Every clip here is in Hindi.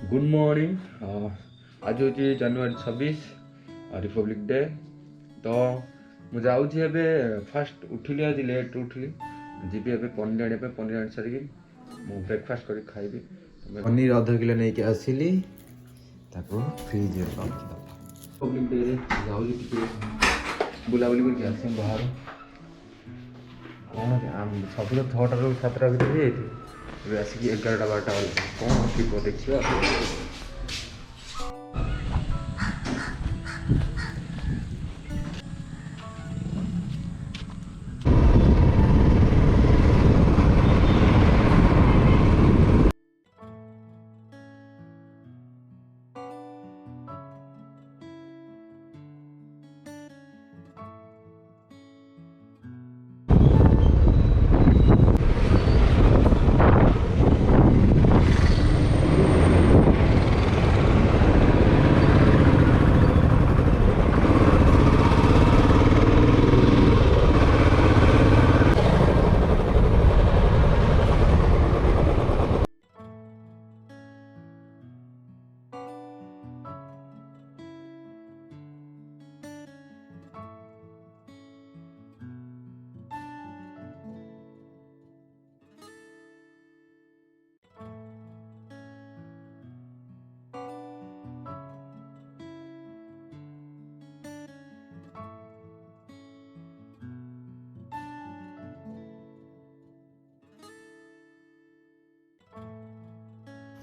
Good morning. आज हूँ जनवरी 26 रिपब्लिक डे। तो मुझे फास्ट उठिली, आज लेट उठिली। जीवी ए पनीर आनी सारिकी मु ब्रेकफास्ट कर खाइबी। पनीर अध किलो नहीं के आसिली फ्रिज रिपब्लिक डे जाऊँ बुलाबुली करके आस बाहर। कौन सब तो 6टा ରୁ 7ଟା ଭିତରେ ଯାଇଥିଲି, ଏବେ ଆସିକି 11ଟା 12ଟା ବେଳକୁ କ'ଣ ଥିବ ଦେଖିବା।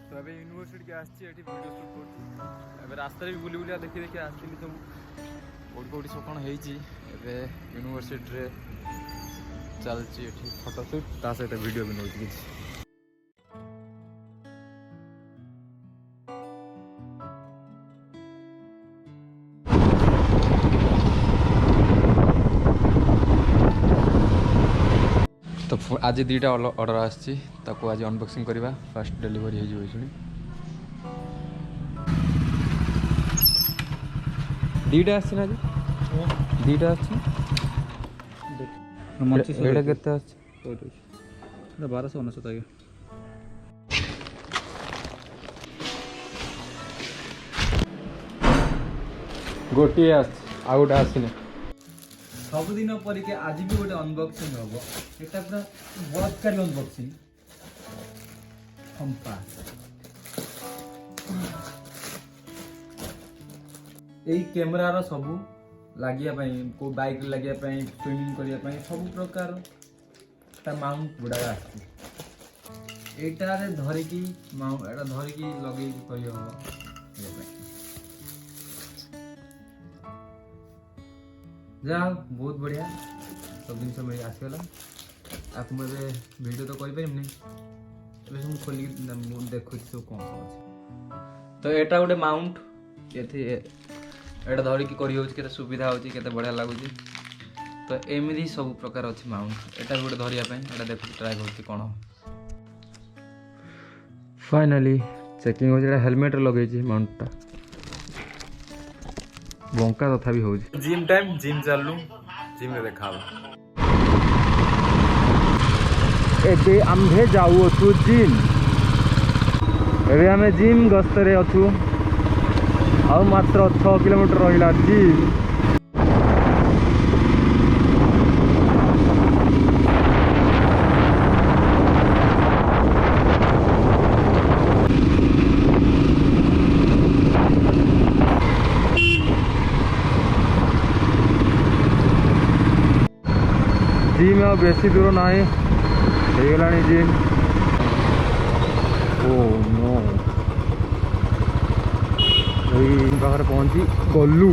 तो अभी यूनिवर्सिटी के वीडियो शूट कर रास्ता भी बुली बुलिया देखी देखी आसली सब कौटी कौटी सब कौन यूनिवर्सिटी रे चलती फोटो शूट ता सहित वीडियो भी नौ कि तो आज 2टा ऑर्डर आसको आज अनबॉक्सिंग करवा। फास्ट डिलीवरी हो शुणी 2टा आज 2टा केते 1299 आज्ञा गोटे आउ गोटे आसने सबुदिन परिके आज भी गोटे अनबॉक्सिंग हम एटा पूरा बलात्कारी अनबॉक्सिंग कंपा यही कैमेरार सबू लगे को बाइक लगे स्विमिंग करने सब प्रकार माउंट गुड़ा आटा धरिकी धरिकी लगे जा बहुत बढ़िया सब जिन मिल आसगला। आपको मुझे वीडियो तो करें सब खोल देखुच सब कौन कौन तो यहाँ गोटे माउंट ये धरिकी कर सुविधा होते बढ़िया लगुच। तो एमती सब प्रकार अच्छी माउंट यहाँ गोटे धरिया देख ट्राए कर कौन फाइनाली चेकिंग हो हेलमेट लगे माउंटा बंका तथा भी हो जिम टाइम जिम चलू जिम रे देखा एबे आम्भे जाऊ छु जिम एबे हमें जिम गस्तरे अछु आ मात्र 6 किलोमीटर रहिला जिम। जिम आ बेसी दूर ना होगला जिम। ओ नो पाखे पहुंची गलु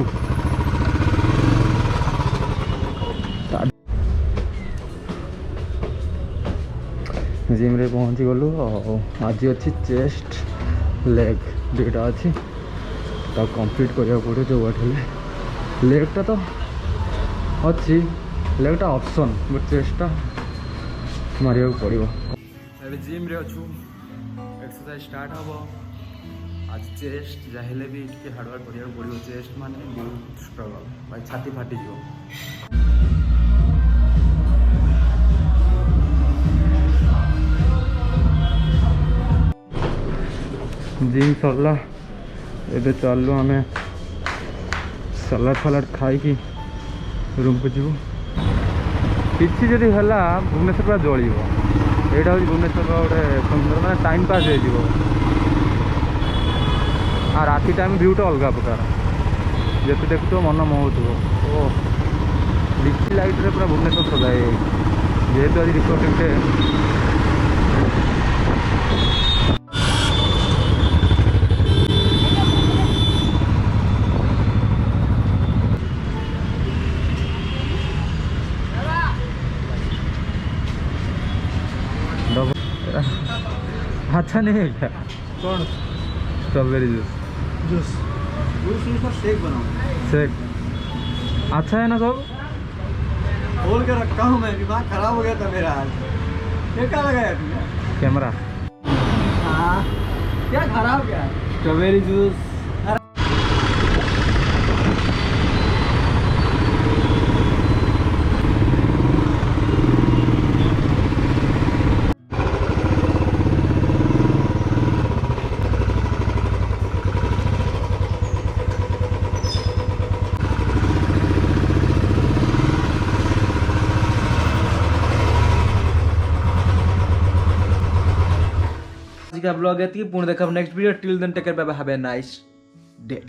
जिम रे पहुंची गलु। आज अच्छी चेस्ट लेग 2टा अच्छी कंप्लीट करिया पड़े जो बाटे लेगटा तो अच्छी लेगटा ऑप्शन बट चेस्टा मारिया पड़ो। अभी जिम रे अच्छु एक्सरसाइज स्टार्ट हम आज चेस्ट जहाँ भी हार्डवर्क करिया पड़ो। चेस्ट माने बहुत स्ट्रगल भाई छाती फाटी जो जिम सरला एबे चलू आम सलाड फलाड खाई रूम को जीव किसी जदि है भुवनेश्वर पूरा जल यहाँ हूँ भुवनेश्वर गोटे सुंदर माने टाइम पास हो राति टाइम भ्यूटा अलग प्रकार जिते देखु मन मोहूब ओ लिची लाइट रे पूरा भुवनेश्वर सजाए जेहेतु आज रिपोर्टिंग डे अच्छा नहीं है क्या कौन स्ट्रॉबेरी जूस जूस जूस का शेक बनाओ शेक अच्छा है ना सब खोल के रखा हूँ मैं दिमाग खराब हो गया था मेरा आज ये क्या लगाया तुमने कैमरा हाँ क्या खराब क्या स्ट्रॉबेरी जूस का ब्लॉग है पूर्ण देखा next video till then take care bye bye have a nice day.